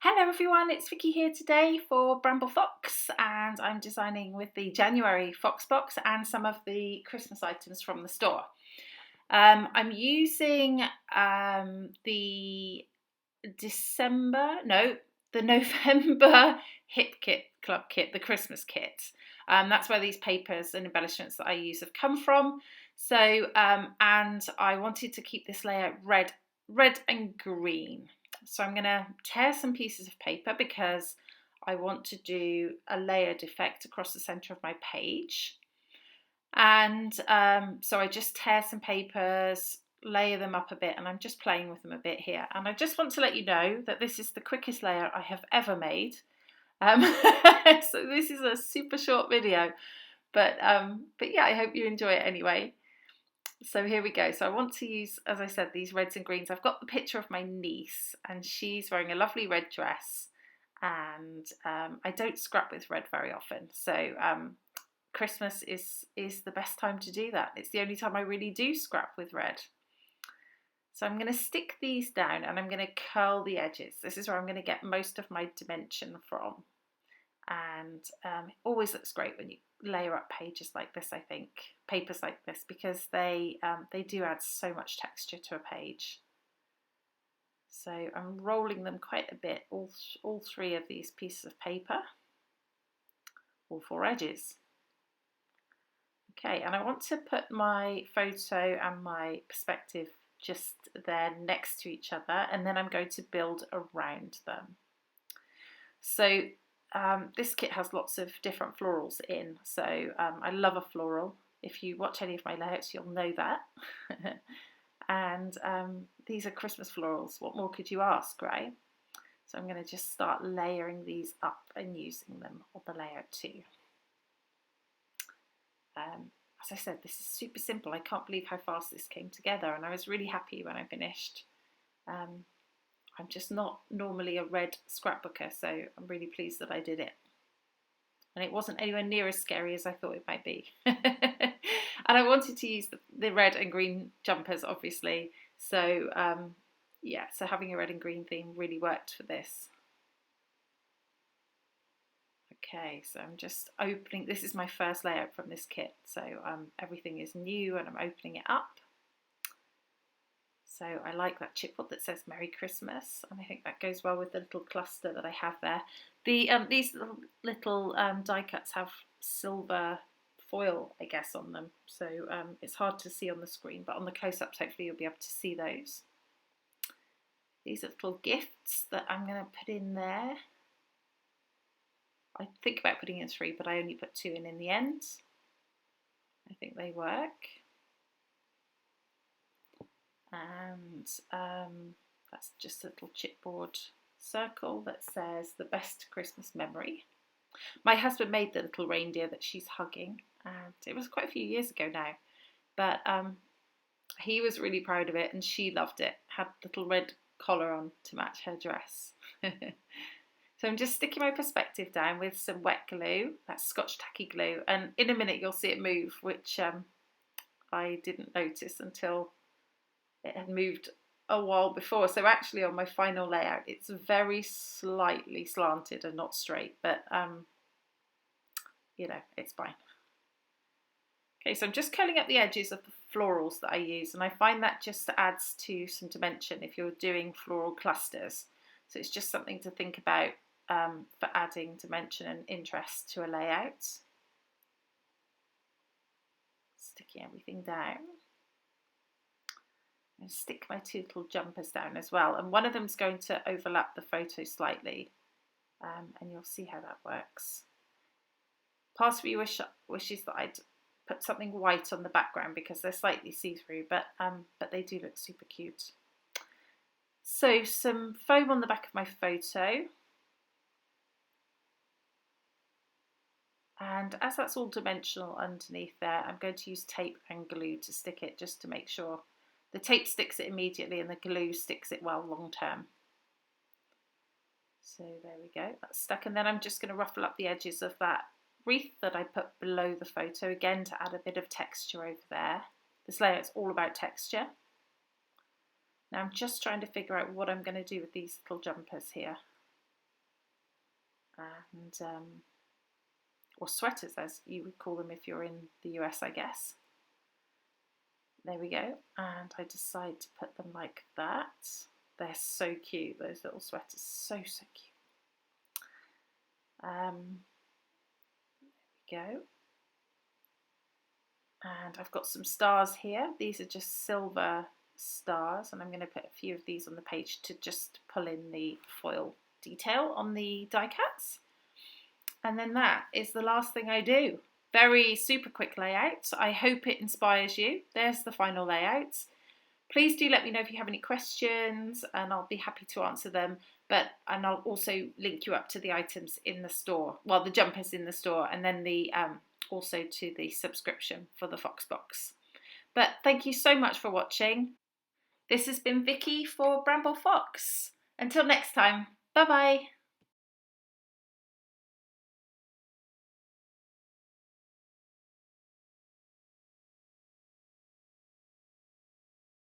Hello everyone, it's Vicki here today for Bramble Fox, and I'm designing with the January FoxBox and some of the Christmas items from the store. I'm using the November Hip Kit Club kit, the Christmas kit. That's where these papers and embellishments that I use have come from. So, and I wanted to keep this layout red and green. So I'm going to tear some pieces of paper because I want to do a layered effect across the center of my page. And so I just tear some papers, layer them up a bit, and I'm just playing with them a bit here. And I just want to let you know that this is the quickest layout I have ever made. So this is a super short video, but yeah, I hope you enjoy it anyway. So here we go. So I want to use, as I said, these reds and greens. I've got the picture of my niece and she's wearing a lovely red dress, and I don't scrap with red very often. So Christmas is the best time to do that. It's the only time I really do scrap with red. So I'm going to stick these down and I'm going to curl the edges. This is where I'm going to get most of my dimension from. And it always looks great when you layer up pages like this, I think, papers like this, because they do add so much texture to a page. So I'm rolling them quite a bit, all three of these pieces of paper, all four edges. Okay, and I want to put my photo and my perspective just there next to each other, and then I'm going to build around them. So this kit has lots of different florals in, so I love a floral. If you watch any of my layouts, you'll know that. And these are Christmas florals. What more could you ask, right? So I'm going to just start layering these up and using them on the layout too. As I said, this is super simple. I can't believe how fast this came together, and I was really happy when I finished. I'm just not normally a red scrapbooker, so I'm really pleased that I did it. And it wasn't anywhere near as scary as I thought it might be. And I wanted to use the red and green jumpers, obviously. So yeah, so having a red and green theme really worked for this. Okay, so I'm just opening, this is my first layout from this kit. So everything is new and I'm opening it up. So I like that chipboard that says Merry Christmas, and I think that goes well with the little cluster that I have there. These little die cuts have silver foil, I guess, on them, so it's hard to see on the screen, but on the close-ups hopefully you'll be able to see those. These are little gifts that I'm going to put in there. I think about putting in 3, but I only put 2 in the end. I think they work. And that's just a little chipboard circle that says the best Christmas memory. My husband made the little reindeer that she's hugging, and it was quite a few years ago now, but he was really proud of it and she loved it. Had a little red collar on to match her dress. So I'm just sticking my perspective down with some wet glue, that's Scotch tacky glue, and in a minute you'll see it move, which I didn't notice until it had moved a while before. So actually on my final layout it's very slightly slanted and not straight, but you know, it's fine. Okay, so I'm just curling up the edges of the florals that I use, and I find that just adds to some dimension if you're doing floral clusters. So it's just something to think about for adding dimension and interest to a layout. Sticking everything down. And stick my 2 little jumpers down as well, and one of them's going to overlap the photo slightly, and you'll see how that works. Part of me wishes that I'd put something white on the background because they're slightly see-through, but they do look super cute. So some foam on the back of my photo, and as that's all dimensional underneath there, I'm going to use tape and glue to stick it, just to make sure the tape sticks it immediately and the glue sticks it well long term. So there we go, that's stuck, and then I'm just going to ruffle up the edges of that wreath that I put below the photo, again to add a bit of texture over there. This layout's all about texture. Now I'm just trying to figure out what I'm going to do with these little jumpers here. and or sweaters as you would call them if you're in the US, I guess. There we go, and I decide to put them like that. They're so cute, those little sweaters, so cute. There we go. And I've got some stars here. These are just silver stars, and I'm going to put a few of these on the page to just pull in the foil detail on the die cuts. And then that is the last thing I do. Very super quick layout. I hope it inspires you. There's the final layout. Please do let me know if you have any questions, and I'll be happy to answer them. And I'll also link you up to the items in the store. Well, the jumpers in the store, and then the also to the subscription for the FoxBox. But thank you so much for watching. This has been Vicki for Bramble Fox. Until next time, bye bye.